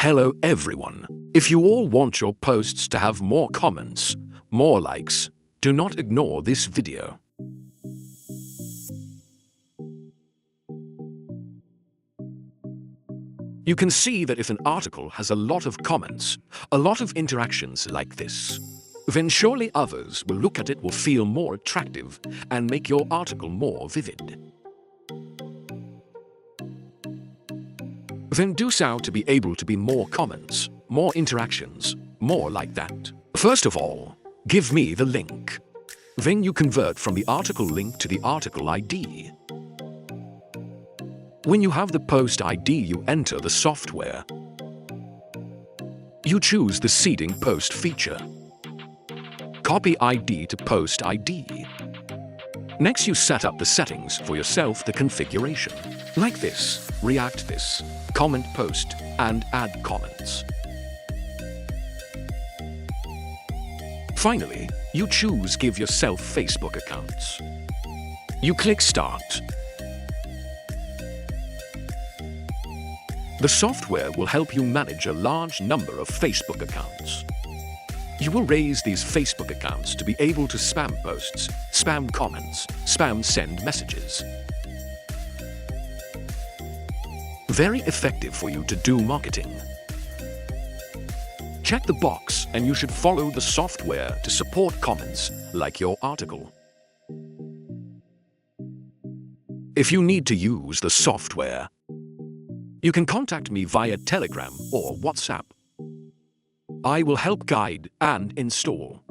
Hello everyone. If you all want your posts to have more comments, more likes, do not ignore this video. You can see that if an article has a lot of comments, a lot of interactions like this, then surely others will look at it, will feel more attractive, and make your article more vivid. Then do so to be able to be more comments, more interactions, more like that. First of all, give me the link. Then you convert from the article link to the article ID. When you have the post ID, you enter the software. You choose the seeding post feature. Copy ID to post ID. Next, you set up the settings for yourself, the configuration. Like this, react this, comment post, and add comments. Finally, you choose give yourself Facebook accounts. You click start. The software will help you manage a large number of Facebook accounts. You will raise these Facebook accounts to be able to spam posts, spam comments, spam send messages. Very effective for you to do marketing. Check the box and you should follow the software to support comments like your article. If you need to use the software, you can contact me via Telegram or WhatsApp. I will help guide and install.